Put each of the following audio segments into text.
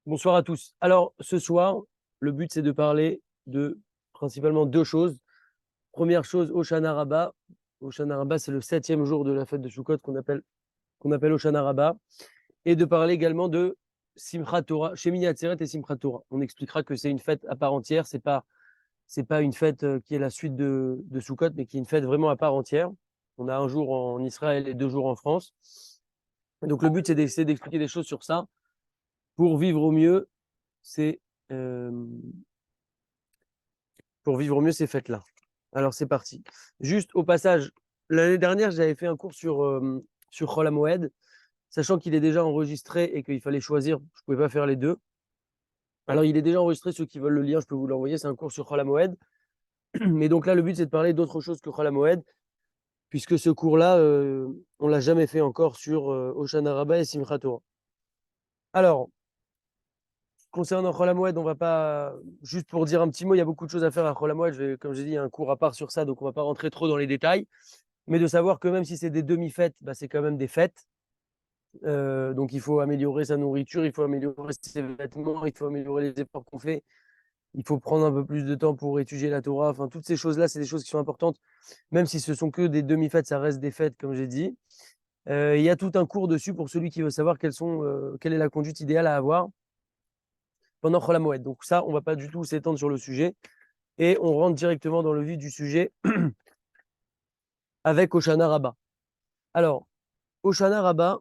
Bonsoir à tous. Alors, ce soir, le but, c'est de parler de principalement deux choses. Première chose, Hoshana Rabbah. Hoshana Rabbah, c'est le 7e jour de la fête de Sukkot qu'on appelle Hoshana Rabbah. Et de parler également de Simchat Torah, Shemini Atzeret et Simchat Torah. On expliquera que c'est une fête à part entière. C'est pas une fête qui est la suite de Sukkot, mais qui est une fête vraiment à part entière. On a un jour en Israël et 2 jours en France. Donc, le but, c'est d'essayer d'expliquer des choses sur ça pour vivre au mieux. C'est euh, pour vivre au mieux ces fêtes-là. Alors, c'est parti. Juste au passage, l'année dernière, j'avais fait un cours sur Chol HaMoed, sachant qu'il est déjà enregistré et qu'il fallait choisir, je ne pouvais pas faire les deux. Alors, il est déjà enregistré, ceux qui veulent le lien, je peux vous l'envoyer, c'est un cours sur Chol HaMoed. Mais donc là, le but, c'est de parler d'autre chose que Chol HaMoed, puisque ce cours-là, on ne l'a jamais fait encore sur Hoshana Rabbah et Simchat Torah. Alors, concernant Chol HaMoed, on va pas, juste pour dire un petit mot, il y a beaucoup de choses à faire à Chol HaMoed. Comme j'ai dit, il y a un cours à part sur ça, donc on ne va pas rentrer trop dans les détails. Mais de savoir que même si c'est des demi-fêtes, bah, c'est quand même des fêtes. Donc il faut améliorer sa nourriture, il faut améliorer ses vêtements, il faut améliorer les efforts qu'on fait. Il faut prendre un peu plus de temps pour étudier la Torah. Enfin, toutes ces choses-là, c'est des choses qui sont importantes. Même si ce sont que des demi-fêtes, ça reste des fêtes, comme j'ai dit. Il y a tout un cours dessus pour celui qui veut savoir quelle est la conduite idéale à avoir pendant Chol HaMoed. Donc ça, on ne va pas du tout s'étendre sur le sujet. Et on rentre directement dans le vif du sujet avec Hoshana Rabbah. Alors, Hoshana Rabbah,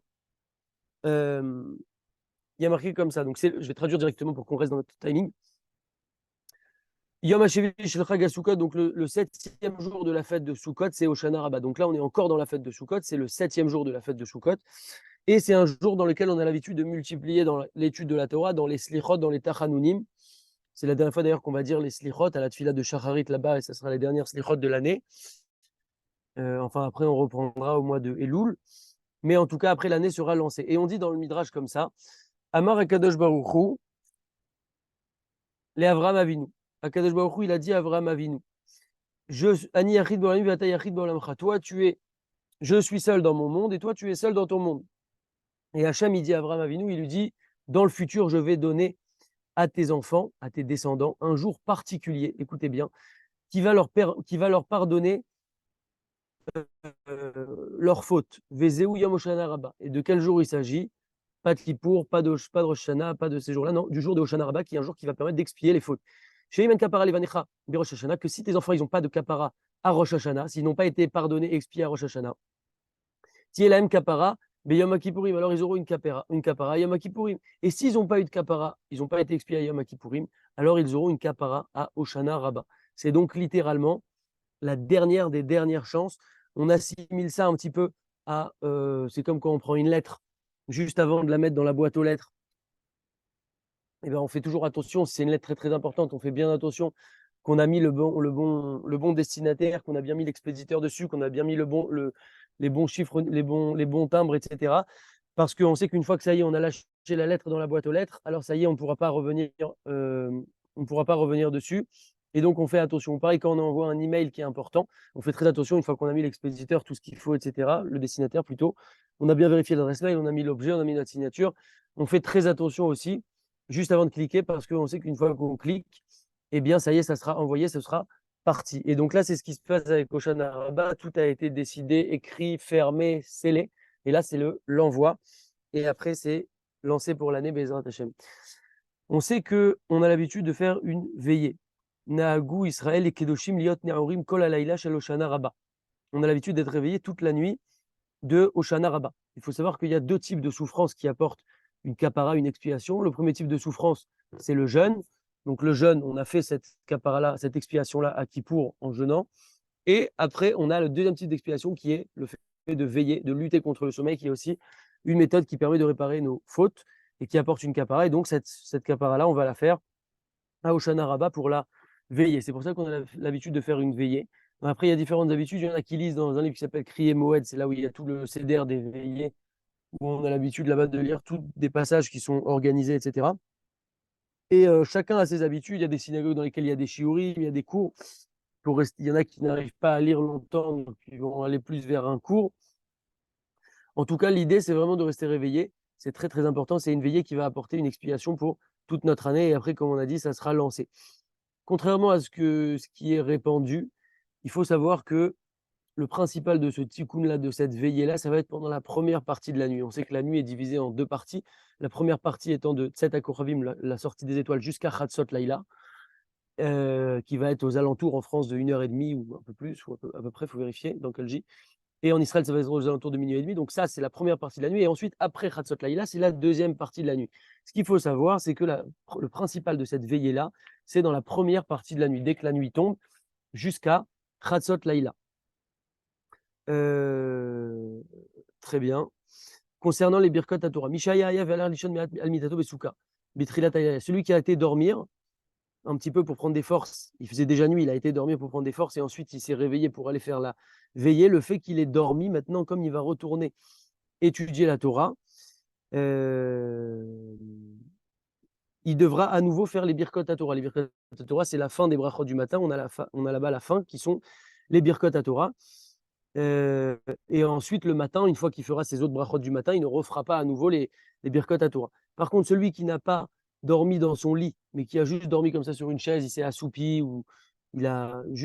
il y a marqué comme ça. Donc, je vais traduire directement pour qu'on reste dans notre timing. Yom HaShevi Shel Chag HaSukkot, donc le 7e jour de la fête de Sukkot, c'est Hoshana Rabbah. Donc là, on est encore dans la fête de Sukkot, c'est le 7e jour de la fête de Sukkot. Et c'est un jour dans lequel on a l'habitude de multiplier dans l'étude de la Torah, dans les slichot, dans les tachanunim. C'est la dernière fois d'ailleurs qu'on va dire les slichot à la tfila de Shacharit là-bas, et ça sera les dernières slichot de l'année. Enfin, après, on reprendra au mois de Elul. Mais en tout cas, après, l'année sera lancée. Et on dit dans le Midrash comme ça, Amar Akadosh Baruch Hu, les Avram Avinu. Akadosh Baruch Hu, il a dit à Avram Avinu, Ani Yachid B'olamim V'ata Yachid B'olamcha. Toi, je suis seul dans mon monde et toi, tu es seul dans ton monde. Et Hachem, il dit à Avram Avinu, il lui dit, dans le futur, je vais donner à tes enfants, à tes descendants, un jour particulier, écoutez bien, qui va leur pardonner leurs fautes. Vezeu Yom Hoshana Rabbah. Et de quel jour il s'agit? Pas de Kippour, pas de Rosh Hashanah, pas de ces jours-là, non, du jour de Hoshana Rabbah, qui est un jour qui va permettre d'expier les fautes. Chez Imen Kapara Levanecha, Rosh Hashanah, que si tes enfants, ils n'ont pas de Kapara à Rosh Hashanah, s'ils n'ont pas été pardonnés, expiés à Rosh Hashanah, Tielaem Kapara, Yom Kippourim, alors ils auront une kapara à Yom Kippourim. Et s'ils n'ont pas eu de Kapara, ils n'ont pas été expiés à Yom Kippourim, alors ils auront une Kapara à Hoshana Rabbah. C'est donc littéralement la dernière des dernières chances. On assimile ça un petit peu c'est comme quand on prend une lettre juste avant de la mettre dans la boîte aux lettres. Eh ben, on fait toujours attention, si c'est une lettre très très importante, on fait bien attention qu'on a mis le bon destinataire, qu'on a bien mis l'expéditeur dessus, qu'on a bien mis les bons chiffres, les bons timbres, etc. Parce qu'on sait qu'une fois que ça y est, on a lâché la lettre dans la boîte aux lettres, alors ça y est, on ne pourra pas revenir dessus. Et donc, on fait attention. Pareil, quand on envoie un email qui est important, on fait très attention une fois qu'on a mis l'expéditeur, tout ce qu'il faut, etc., le destinataire plutôt. On a bien vérifié l'adresse mail, on a mis l'objet, on a mis notre signature. On fait très attention aussi, juste avant de cliquer, parce qu'on sait qu'une fois qu'on clique, eh bien, ça y est, ça sera envoyé, ce sera parti. Et donc là, c'est ce qui se passe avec Hoshana Rabbah. Tout a été décidé, écrit, fermé, scellé. Et là, c'est l'envoi. Et après, c'est lancé pour l'année Bezrat Hashem. On sait qu'on a l'habitude de faire une veillée. Nahagou Israël et Kedoshim Liot Ne'orim Kol Alayla Shel Hoshana Rabbah. On a l'habitude d'être réveillé toute la nuit de Hoshana Rabbah. Il faut savoir qu'il y a deux types de souffrances qui apportent une kapara, une expiation. Le premier type de souffrance, c'est le jeûne. Donc le jeûne, on a fait cette kapara-là, cette expiation-là à Kippour en jeûnant. Et après, on a le deuxième type d'expiation qui est le fait de veiller, de lutter contre le sommeil, qui est aussi une méthode qui permet de réparer nos fautes et qui apporte une kapara. Et donc cette kapara-là, on va la faire à Hoshana Rabbah pour la veiller. C'est pour ça qu'on a l'habitude de faire une veillée. Après, il y a différentes habitudes. Il y en a qui lisent dans un livre qui s'appelle Crier Moed. C'est là où il y a tout le CDR des veillées, où on a l'habitude là-bas de lire tous des passages qui sont organisés, etc. Et chacun a ses habitudes. Il y a des synagogues dans lesquelles il y a des shiurim, il y a des cours. Il y en a qui n'arrivent pas à lire longtemps, donc ils vont aller plus vers un cours. En tout cas, l'idée, c'est vraiment de rester réveillé. C'est très, très important. C'est une veillée qui va apporter une expiation pour toute notre année. Et après, comme on a dit, ça sera lancé. Contrairement à ce qui est répandu, il faut savoir que le principal de ce tikkun-là, de cette veillée-là, ça va être pendant la première partie de la nuit. On sait que la nuit est divisée en deux parties. La première partie étant de Tset HaKochavim, la sortie des étoiles, jusqu'à Chatzot Laïla, qui va être aux alentours en France de 1h30 ou un peu plus, ou à peu près, il faut vérifier dans quel J. Et en Israël, ça va être aux alentours de minuit et demi. Donc ça, c'est la première partie de la nuit. Et ensuite, après Chatzot Laïla, c'est la deuxième partie de la nuit. Ce qu'il faut savoir, c'est que le principal de cette veillée-là, c'est dans la première partie de la nuit, dès que la nuit tombe, jusqu'à Chatzot Laïla. Très bien. Concernant les Birkot Torah, celui qui a été dormir un petit peu pour prendre des forces, il faisait déjà nuit, il a été dormir pour prendre des forces et ensuite il s'est réveillé pour aller faire la veillée. Le fait qu'il ait dormi, maintenant, comme il va retourner étudier la Torah, il devra à nouveau faire les Birkot Torah. Les Birkot Torah, c'est la fin des brachot du matin. On a là-bas la fin qui sont les Birkot Torah. Et ensuite, le matin, une fois qu'il fera ses autres brachot du matin, il ne refera pas à nouveau les Birkot Torah. Par contre, celui qui n'a pas dormi dans son lit, mais qui a juste dormi comme ça sur une chaise, il s'est assoupi ou il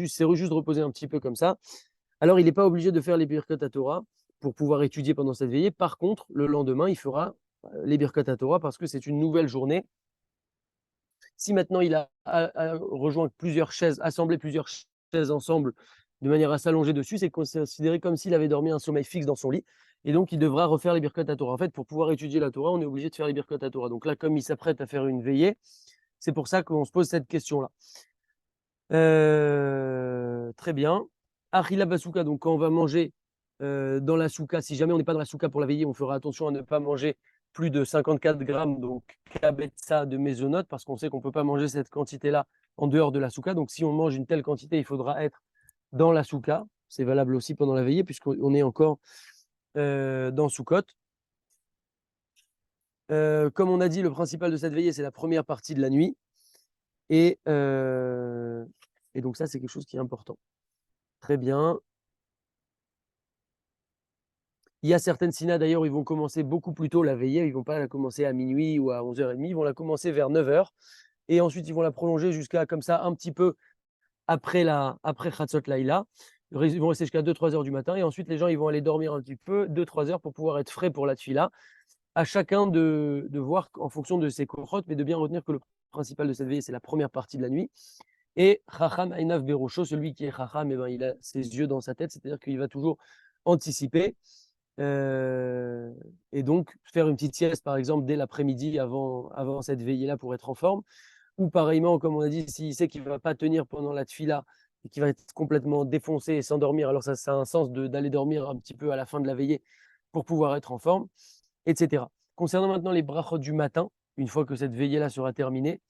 s'est juste reposé un petit peu comme ça, alors il n'est pas obligé de faire les Birkot Torah pour pouvoir étudier pendant cette veillée. Par contre, le lendemain, il fera les Birkot Torah parce que c'est une nouvelle journée. Si maintenant il a rejoint plusieurs chaises, assemblé plusieurs chaises ensemble de manière à s'allonger dessus, c'est considéré comme s'il avait dormi un sommeil fixe dans son lit. Et donc, il devra refaire les Birkot Torah. En fait, pour pouvoir étudier la Torah, on est obligé de faire les Birkot Torah. Donc là, comme il s'apprête à faire une veillée, c'est pour ça qu'on se pose cette question-là. Très bien. Achila Basuka, donc quand on va manger dans la souka, si jamais on n'est pas dans la souka pour la veillée, on fera attention à ne pas manger plus de 54 grammes, donc kabetza de mésonote, parce qu'on sait qu'on ne peut pas manger cette quantité-là en dehors de la souka. Donc si on mange une telle quantité, il faudra être dans la souka. C'est valable aussi pendant la veillée, puisqu'on est encore dans Soukot. Comme on a dit, le principal de cette veillée, c'est la première partie de la nuit. Et donc ça, c'est quelque chose qui est important. Très bien. Il y a certaines synas d'ailleurs, ils vont commencer beaucoup plus tôt la veillée. Ils ne vont pas la commencer à minuit ou à 11h30. Ils vont la commencer vers 9h. Et ensuite, ils vont la prolonger jusqu'à comme ça, un petit peu après Chatzot Laïla. Ils vont rester jusqu'à 2-3 heures du matin. Et ensuite, les gens ils vont aller dormir un petit peu, 2-3 heures pour pouvoir être frais pour la tfila. À chacun de voir en fonction de ses kohorot, mais de bien retenir que le principal de cette veillée, c'est la première partie de la nuit. Et Chacham Einav Berosho, celui qui est Chacham, il a ses yeux dans sa tête, c'est-à-dire qu'il va toujours anticiper. Et donc, faire une petite sieste, par exemple, dès l'après-midi avant cette veillée-là pour être en forme. Ou pareillement, comme on a dit, s'il sait qu'il ne va pas tenir pendant la tfila et qu'il va être complètement défoncé et s'endormir, alors ça a un sens d'aller dormir un petit peu à la fin de la veillée pour pouvoir être en forme, etc. Concernant maintenant les brachot du matin, une fois que cette veillée-là sera terminée,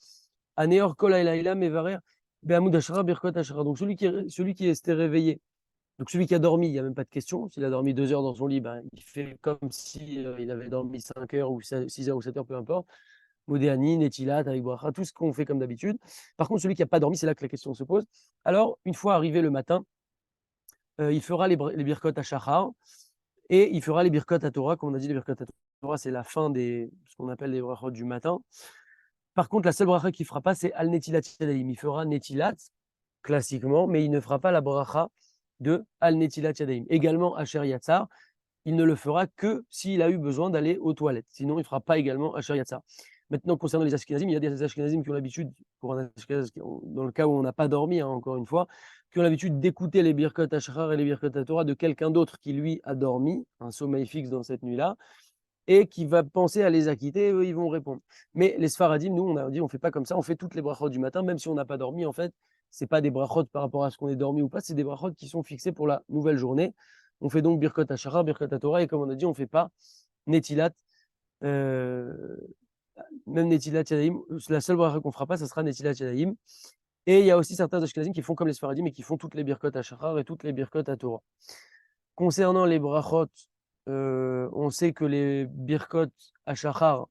Aneor Kol Haïla Mevarer Be'amud Ashra Birkot Ashra. Donc celui qui est réveillé, donc celui qui a dormi, il n'y a même pas de question. S'il a dormi 2 heures dans son lit, ben, il fait comme si il avait dormi 5 heures ou 6 heures ou 7 heures, peu importe. Modéani, Netilat, avec Bracha, tout ce qu'on fait comme d'habitude. Par contre, celui qui n'a pas dormi, c'est là que la question se pose. Alors, une fois arrivé le matin, il fera les Birkot à Shachar et il fera les Birkot à Torah. Comme on a dit, les Birkot à Torah, c'est la fin ce qu'on appelle les brachot du matin. Par contre, la seule bracha qu'il ne fera pas, c'est Al Netilat Yadayim. Il fera Netilat, classiquement, mais il ne fera pas la bracha de Al Netilat Yadayim. Également, Asher Yatzar, il ne le fera que s'il a eu besoin d'aller aux toilettes. Sinon, il ne fera pas également Asher Yatzar. Maintenant, concernant les Ashkenazim, il y a des Ashkenazim qui ont l'habitude, pour un Ashkenaz, dans le cas où on n'a pas dormi, hein, encore une fois, qui ont l'habitude d'écouter les Birkot Ashrar et les Birkot Torah de quelqu'un d'autre qui, lui, a dormi, un sommeil fixe dans cette nuit-là, et qui va penser à les acquitter, eux, ils vont répondre. Mais les Sfaradim, nous, on a dit, on ne fait pas comme ça, on fait toutes les brachot du matin, même si on n'a pas dormi, en fait, ce n'est pas des brachot par rapport à ce qu'on est dormi ou pas, c'est des brachot qui sont fixés pour la nouvelle journée. On fait donc Birkot Ashrar, Birkot Torah, et comme on a dit, on ne fait pas Netilat, même Netilat Yadayim, la seule bracha qu'on ne fera pas, ça sera Netilat Yadayim. Et il y a aussi certains Ashkenazim qui font comme les Sfaradim et qui font toutes les Birkot Ashrar et toutes les Birkot Torah. Concernant les brachot, on sait que les Birkot Ashachar,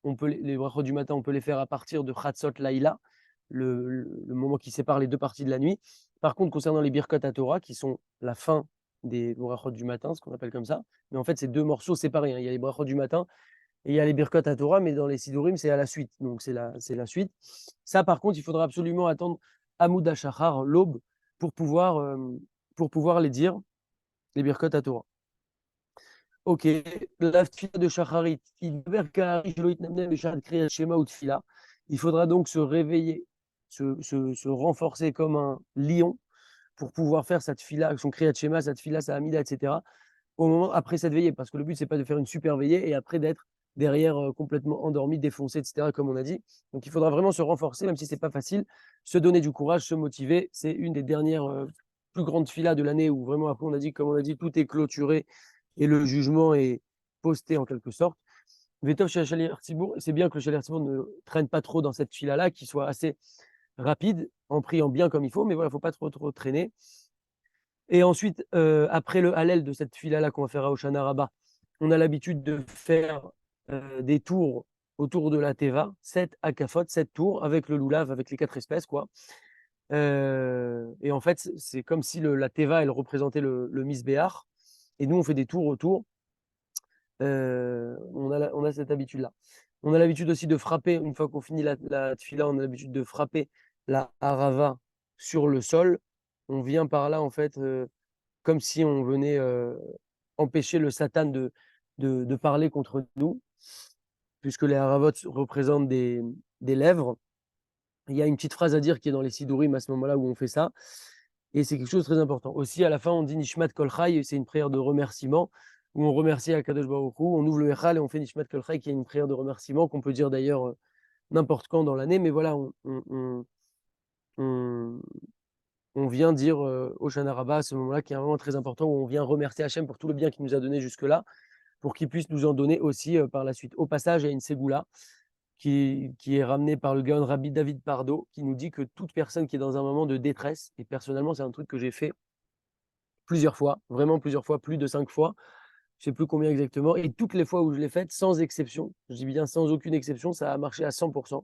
les brachot du matin, on peut les faire à partir de Chatzot Laïla, le moment qui sépare les deux parties de la nuit. Par contre, concernant les Birkot Torah, qui sont la fin des brachot du matin, ce qu'on appelle comme ça, mais en fait, c'est deux morceaux séparés. Hein. Il y a les brachot du matin Et il y a les Birkot à Torah, mais dans les Sidurim, c'est à la suite. Donc, c'est la suite. Ça, par contre, il faudra absolument attendre Hamoud HaShachar, l'aube, pour pouvoir les dire, les Birkot à Torah. Ok, la tfila de Shacharit. Il faudra donc se réveiller, se renforcer comme un lion pour pouvoir faire sa tfila, son Kriyat Shema, sa tfila, sa Hamida, etc. au moment après cette veillée. Parce que le but, c'est pas de faire une super veillée et après d'être derrière complètement endormi, défoncé, etc., comme on a dit. Donc il faudra vraiment se renforcer, même si c'est pas facile, se donner du courage, se motiver. C'est une des dernières plus grandes filas de l'année où vraiment, après, on a dit, comme on a dit, tout est clôturé et le jugement est posté en quelque sorte. Vetov chez Tzibur, c'est bien que le Chaler Tzibur ne traîne pas trop dans cette fila-là, qu'il soit assez rapide, en priant bien comme il faut, mais voilà, il ne faut pas trop traîner. Et ensuite, après le Hallel de cette fila-là qu'on va faire à Hoshana Rabbah, on a l'habitude de faire des tours autour de la Teva, 7 akafot, 7 tours avec le loulav, avec les 4 espèces, quoi. Et en fait, c'est comme si la Teva, elle représentait le Misbéach. Et nous, on fait des tours autour. On a cette habitude-là. On a l'habitude aussi de frapper, une fois qu'on finit la tfila, on a l'habitude de frapper la harava sur le sol. On vient par là, en fait, comme si on venait empêcher le Satan de parler contre nous, puisque les haravot représentent des lèvres. Il y a une petite phrase à dire qui est dans les Sidurim à ce moment-là où on fait ça. Et c'est quelque chose de très important. Aussi, à la fin, on dit Nishmat Kol Chai, c'est une prière de remerciement, où on remercie Akadosh Baruch Hu, on ouvre le Echal et on fait Nishmat Kol Chai, qui est une prière de remerciement qu'on peut dire d'ailleurs n'importe quand dans l'année. Mais voilà, on, on vient dire Hoshana Rabbah à ce moment-là, qui est vraiment très important, où on vient remercier Hachem pour tout le bien qu'il nous a donné jusque-là, pour qu'il puisse nous en donner aussi par la suite. Au passage, il y a une ségoula qui est ramenée par le Gaon Rabbi David Pardo, qui nous dit que toute personne qui est dans un moment de détresse, et personnellement, c'est un truc que j'ai fait plusieurs fois, vraiment plusieurs fois, plus de 5 fois, je ne sais plus combien exactement, et toutes les fois où je l'ai faite, sans exception, je dis bien sans aucune exception, ça a marché à 100%.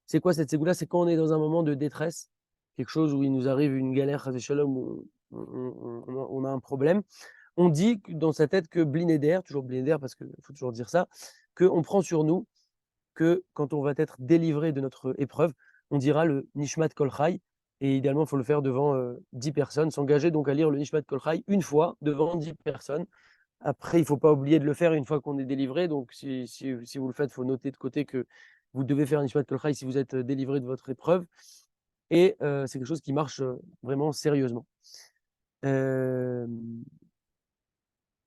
C'est quoi cette ségoula? C'est quand on est dans un moment de détresse, quelque chose où il nous arrive une galère, où on a un problème. On dit dans sa tête que Blinéder, toujours Blinéder parce qu'il faut toujours dire ça, qu'on prend sur nous que quand on va être délivré de notre épreuve, on dira le Nishmat Kol Chai. Et idéalement, il faut le faire devant 10 personnes, s'engager donc à lire le Nishmat Kol Chai une fois devant 10 personnes. Après, il ne faut pas oublier de le faire une fois qu'on est délivré. Donc, si vous le faites, il faut noter de côté que vous devez faire un Nishmat Kol Chai si vous êtes délivré de votre épreuve. Et c'est quelque chose qui marche vraiment sérieusement.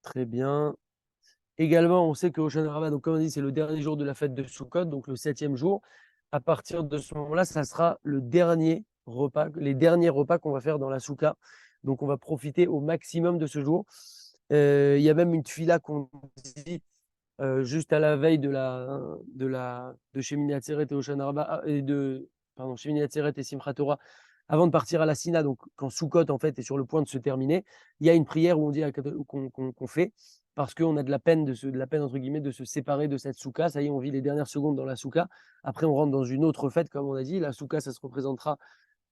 Très bien. Également, on sait que Hoshana Rabbah, donc comme on dit, c'est le dernier jour de la fête de Sukkot, donc le 7e jour. À partir de ce moment-là, ça sera le dernier repas, les derniers repas qu'on va faire dans la Souka. Donc, on va profiter au maximum de ce jour. Il y a même une tfila qu'on dit juste à la veille de Shemini Atzeret et Hoshana Rabbah, pardon, Shemini Atzeret et Simchat Torah, avant de partir à la Sina, donc quand Sukkot en fait est sur le point de se terminer, il y a une prière où on dit qu'on fait parce qu'on a de la peine entre guillemets de se séparer de cette souka. Ça y est, on vit les dernières secondes dans la souka. Après, on rentre dans une autre fête, comme on a dit. La souka, ça se représentera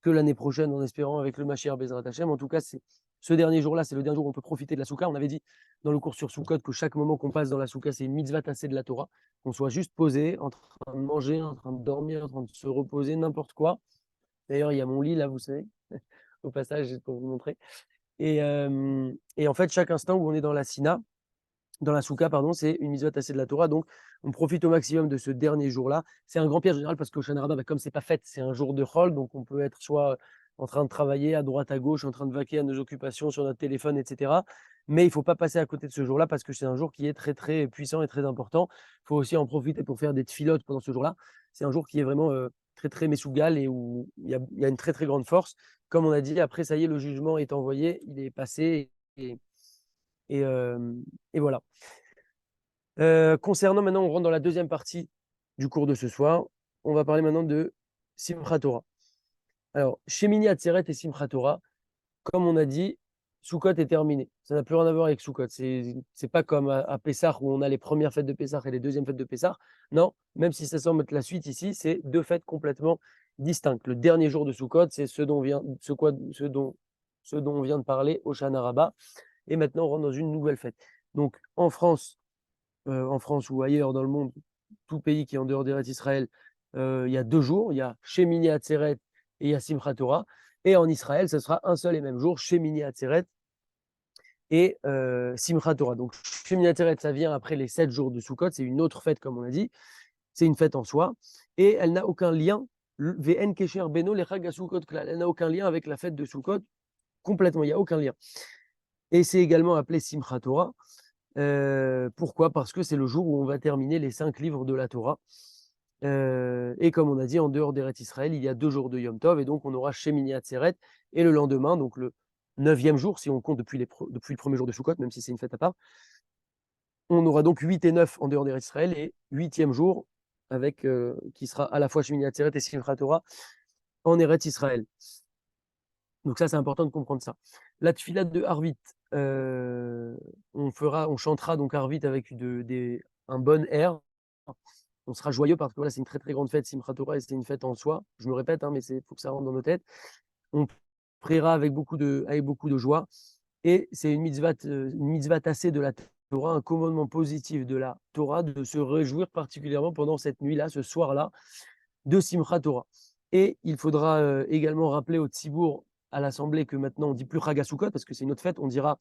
que l'année prochaine, en espérant avec le Mashiach Bezrat Hashem. En tout cas, c'est ce dernier jour-là, c'est le dernier jour où on peut profiter de la souka. On avait dit dans le cours sur Sukkot que chaque moment qu'on passe dans la souka, c'est une mitzvah tassée de la Torah, qu'on soit juste posé, en train de manger, en train de dormir, en train de se reposer, n'importe quoi. D'ailleurs, il y a mon lit là, vous savez, au passage, pour vous montrer. Et en fait, chaque instant où on est dans la Sina, dans la souka, pardon, c'est une mitzvah tassée de la Torah. Donc, on profite au maximum de ce dernier jour-là. C'est un grand piège général parce qu'au Hoshana Rabbah, comme c'est pas fête, c'est un jour de chol. Donc, on peut être soit en train de travailler à droite, à gauche, en train de vaquer à nos occupations sur notre téléphone, etc. Mais il ne faut pas passer à côté de ce jour-là parce que c'est un jour qui est très, très puissant et très important. Il faut aussi en profiter pour faire des tfilotes pendant ce jour-là. C'est un jour qui est vraiment très, très messougal et où il y a une très, très grande force. Comme on a dit, après, ça y est, le jugement est envoyé, il est passé. Et, euh, et voilà. Concernant maintenant, on rentre dans la deuxième partie du cours de ce soir. On va parler maintenant de Simchat Torah. Alors, Shemini Atzeret et Simchat Torah, comme on a dit, Sukkot est terminé. Ça n'a plus rien à voir avec Sukkot. C'est pas comme à Pessah où on a les premières fêtes de Pessah et les deuxièmes fêtes de Pessah. Non, même si ça semble être la suite ici, c'est deux fêtes complètement distinctes. Le dernier jour de Sukkot, c'est ce dont on vient de parler, Hoshana Rabbah. Et maintenant, on rentre dans une nouvelle fête. Donc, en France, en France ou ailleurs dans le monde, tout pays qui est en dehors d'Eretz Israël, il y a 2 jours. Il y a Shemini Atzeret et il y a Simchat Torah. Et en Israël, ce sera un seul et même jour, Shemini Atzeret et Simchat Torah. Donc Shemini Atzeret, ça vient après les 7 jours de Sukkot. C'est une autre fête, comme on a dit. C'est une fête en soi. Et elle n'a aucun lien. VN Kesher Beno Lechag HaSukkot Klal. Elle n'a aucun lien avec la fête de Sukkot. Complètement, il n'y a aucun lien. Et c'est également appelé Simchat Torah. Pourquoi? Parce que c'est le jour où on va terminer les 5 livres de la Torah. Et comme on a dit, en dehors d'Eretz Israël, il y a 2 jours de Yom Tov, et donc on aura Shemini Atzeret, et le lendemain, donc le 9e jour, si on compte depuis le premier jour de Sukkot, même si c'est une fête à part, on aura donc 8 et 9 en dehors d'Eretz Israël, et 8e jour, avec, qui sera à la fois Shemini Atzeret et Simchat Torah en Eretz Israël. Donc ça, c'est important de comprendre ça. La tefila de Harvit, on chantera donc Harvit avec un bon air. On sera joyeux parce que voilà, c'est une très très grande fête, Simchat Torah, et c'est une fête en soi. Je me répète, hein, mais il faut que ça rentre dans nos têtes. On priera avec beaucoup de joie. Et c'est une mitzvah tassée de la Torah, un commandement positif de la Torah, de se réjouir particulièrement pendant cette nuit-là, ce soir-là, de Simchat Torah. Et il faudra également rappeler au Tzibour, à l'Assemblée, que maintenant on ne dit plus Chag HaSukkot parce que c'est une autre fête, on dira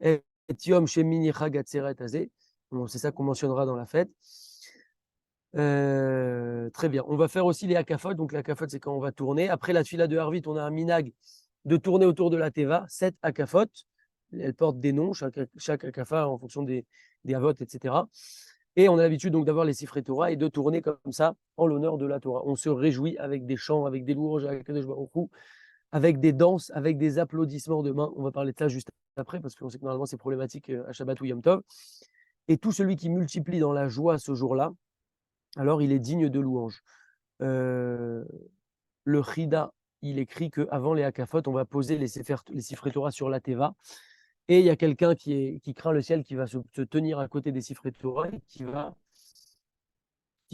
Et Yom Shemini Chag Atzeret Hazeh. C'est ça qu'on mentionnera dans la fête. Très bien. On va faire aussi les hakafot. Donc, les hakafot, c'est quand on va tourner. Après la tefila de Harvit, on a un minag de tourner autour de la teva, 7 hakafot. Elles portent des noms, chaque hakafa en fonction des avot, etc. Et on a l'habitude donc d'avoir les sifrei Torah et de tourner comme ça en l'honneur de la Torah. On se réjouit avec des chants, avec des louanges, avec des danses, avec des applaudissements de main. On va parler de ça juste après parce qu'on sait que normalement c'est problématique à Shabbat ou Yom Tov. Et tout celui qui multiplie dans la joie ce jour-là, alors il est digne de louange. Le Chida, il écrit qu'avant les Hakafot, on va poser les sifrei Torah sur la Teva. Et il y a quelqu'un qui craint le ciel, qui va se tenir à côté des sifrei Torah et qui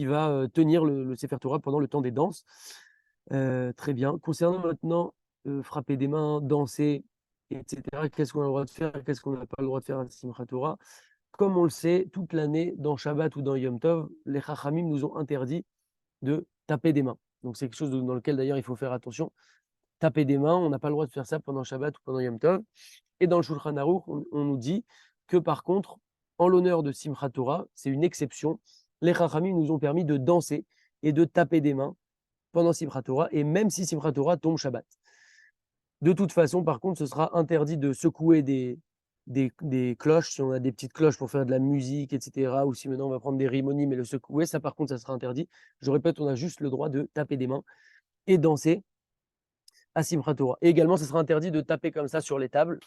va tenir le Sefer Torah pendant le temps des danses. Très bien. Concernant maintenant frapper des mains, danser, etc., qu'est-ce qu'on a le droit de faire, qu'est-ce qu'on n'a pas le droit de faire à Simchat Torah? Comme on le sait, toute l'année, dans Shabbat ou dans Yom Tov, les Chachamim nous ont interdit de taper des mains. Donc c'est quelque chose dans lequel d'ailleurs il faut faire attention. Taper des mains, on n'a pas le droit de faire ça pendant Shabbat ou pendant Yom Tov. Et dans le Shulchan Aruch, on nous dit que par contre, en l'honneur de Simchat Torah, c'est une exception. Les Chachamim nous ont permis de danser et de taper des mains pendant Simchat Torah, et même si Simchat Torah tombe Shabbat. De toute façon, par contre, ce sera interdit de secouer des cloches, si on a des petites cloches pour faire de la musique, etc., ou si maintenant on va prendre des rimonimes et le secouer, ça par contre, ça sera interdit. Je répète, on a juste le droit de taper des mains et danser à Simchat Torah. Et également, ce sera interdit de taper comme ça sur les tables,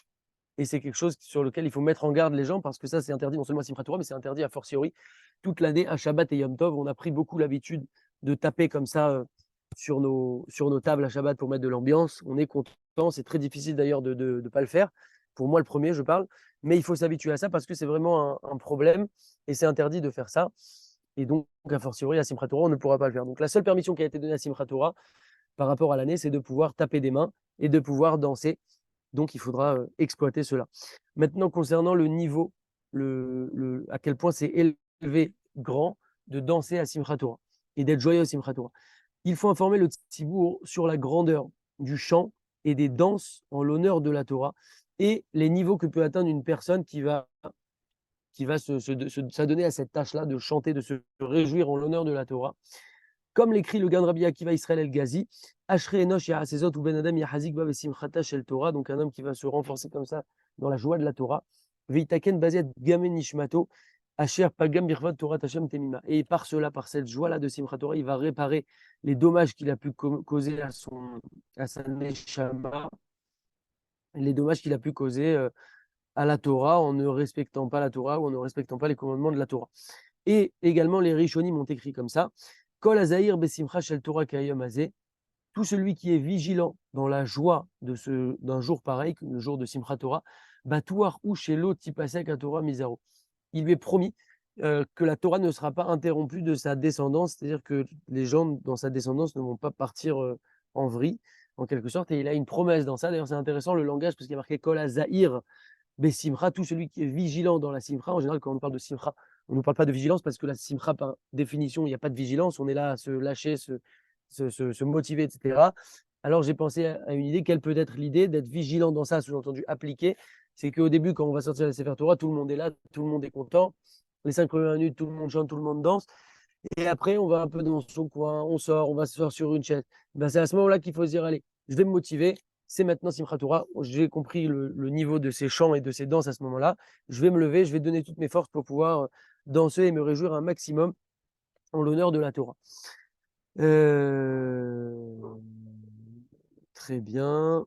et c'est quelque chose sur lequel il faut mettre en garde les gens, parce que ça, c'est interdit non seulement à Simchat Torah, mais c'est interdit a fortiori toute l'année à Shabbat et Yom Tov. On a pris beaucoup l'habitude de taper comme ça sur nos tables à Shabbat pour mettre de l'ambiance. On est content, c'est très difficile d'ailleurs de ne pas le faire. Pour moi, le premier, je parle, mais il faut s'habituer à ça parce que c'est vraiment un problème et c'est interdit de faire ça. Et donc, a fortiori, à Simchat Torah, on ne pourra pas le faire. Donc, la seule permission qui a été donnée à Simchat Torah par rapport à l'année, c'est de pouvoir taper des mains et de pouvoir danser. Donc, il faudra exploiter cela. Maintenant, concernant le niveau, à quel point c'est élevé, grand, de danser à Simchat Torah et d'être joyeux à Simchat Torah. Il faut informer le Tzibour sur la grandeur du chant et des danses en l'honneur de la Torah et les niveaux que peut atteindre une personne qui va s'adonner à cette tâche-là de chanter, de se réjouir en l'honneur de la Torah. Comme l'écrit le Gan Rabbi Akiva Israël El-Ghazi, Ashrei Enosh Ya'asezot ou Ben Adam Yahazik Ba Vesimchata Shel Torah, donc un homme qui va se renforcer comme ça dans la joie de la Torah. Veitaken Bazet Gamen Nishmato, Asher Pagam Birvat Torah Tashem Temima. Et par cela, par cette joie-là de Simchat Torah, il va réparer les dommages qu'il a pu causer à sa Neshama, les dommages qu'il a pu causer à la Torah en ne respectant pas la Torah ou en ne respectant pas les commandements de la Torah. Et également, les Rishonim ont écrit comme ça. Kol Azaïr Besimcha Shel Torah Kayom Azeh, tout celui qui est vigilant dans la joie d'un jour pareil, le jour de Simchat Torah, Batouar ou Shelo Tipasek à Torah Mizaro. Il lui est promis que la Torah ne sera pas interrompue de sa descendance, c'est-à-dire que les gens dans sa descendance ne vont pas partir en vrille, en quelque sorte, et il a une promesse dans ça. D'ailleurs, c'est intéressant le langage, parce qu'il y a marqué Kol Azaïr Besimcha, tout celui qui est vigilant dans la Simcha. En général, quand on parle de Simcha, On ne nous parle pas de vigilance parce que la simcha, par définition, il n'y a pas de vigilance. On est là à se lâcher, se motiver, etc. Alors, j'ai pensé à une idée. Quelle peut être l'idée d'être vigilant dans ça, sous-entendu appliqué? C'est qu'au début, quand on va sortir la Sefer Torah, tout le monde est là, tout le monde est content. Les 5 premières minutes, tout le monde chante, tout le monde danse. Et après, on va un peu dans son coin, on sort, on va se faire sur une chaise. Ben, c'est à ce moment-là qu'il faut se dire, allez, je vais me motiver. C'est maintenant Simchat Torah. J'ai compris le niveau de ces chants et de ces danses à ce moment-là. Je vais me lever, je vais donner toutes mes forces pour pouvoir danser et me réjouir un maximum en l'honneur de la Torah. Euh, Très bien.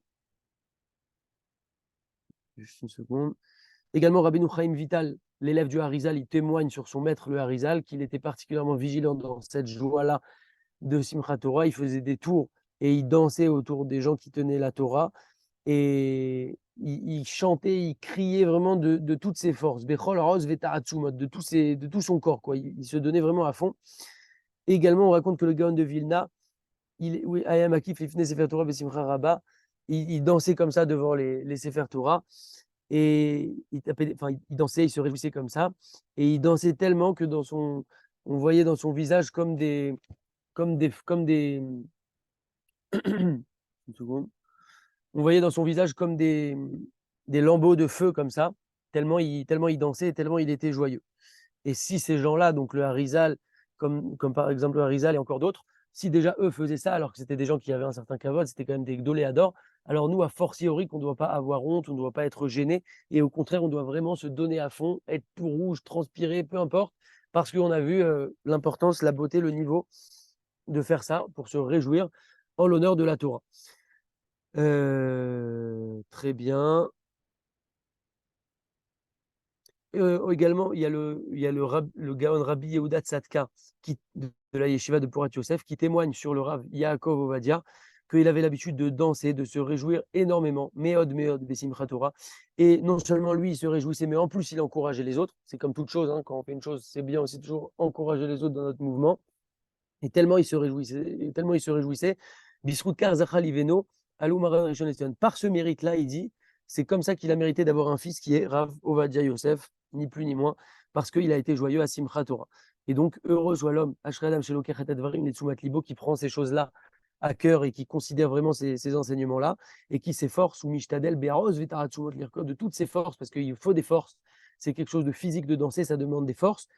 Juste une seconde. Également, Rabbeinu Chaim Vital, l'élève du Harizal, il témoigne sur son maître, le Harizal, qu'il était particulièrement vigilant dans cette joie-là de Simchat Torah. Il faisait des tours et il dansait autour des gens qui tenaient la Torah. Et il chantait, il criait vraiment de toutes ses forces. Bechol Roz Vetaratsumot, de tout son corps, quoi. Il se donnait vraiment à fond. Et également, on raconte que le Gaon de Vilna, oui, Ayam Akif, Ifne Sefer Torah, Besimcha Rabba, il dansait comme ça devant les Sefer Torah. Et il dansait, il se réjouissait comme ça. Et il dansait tellement que on voyait dans son visage une seconde. On voyait dans son visage comme des lambeaux de feu comme ça, tellement il dansait, tellement il était joyeux. Et si ces gens-là, donc le Harizal, comme par exemple le Harizal et encore d'autres, si déjà eux faisaient ça, alors que c'était des gens qui avaient un certain kavod, c'était quand même des gdoléadors, alors nous, a fortiori, qu'on ne doit pas avoir honte, on ne doit pas être gêné, et au contraire, on doit vraiment se donner à fond, être tout rouge, transpirer, peu importe, parce qu'on a vu l'importance, la beauté, le niveau de faire ça pour se réjouir en l'honneur de la Torah. Très bien. Également, il y a le Gaon Rabbi Yehuda Tzadka de la yeshiva de Porat Yosef qui témoigne sur le Rav Yaakov Ovadia qu'il avait l'habitude de danser, de se réjouir énormément, Meod Besimchat Torah. Et non seulement lui, il se réjouissait, mais en plus, il encourageait les autres. C'est comme toute chose, hein, quand on fait une chose, c'est bien aussi toujours encourager les autres dans notre mouvement. Et tellement il se réjouissait, Bisrutkar Zachal Iveno, Alou Maran Rishon LeZion. Par ce mérite-là, il dit, c'est comme ça qu'il a mérité d'avoir un fils qui est Rav Ovadia Yosef, ni plus ni moins, parce qu'il a été joyeux à Simchat Torah. Et donc, heureux soit l'homme, Ashrei Adam Shelo Kechet Advarim Netzumat Libo, qui prend ces choses-là à cœur et qui considère vraiment ces enseignements-là, et qui s'efforce, ou Mishtadel Be'aroz Vetaratsumot Lirkot, de toutes ses forces, parce qu'il faut des forces. C'est quelque chose de physique de danser, ça demande des forces,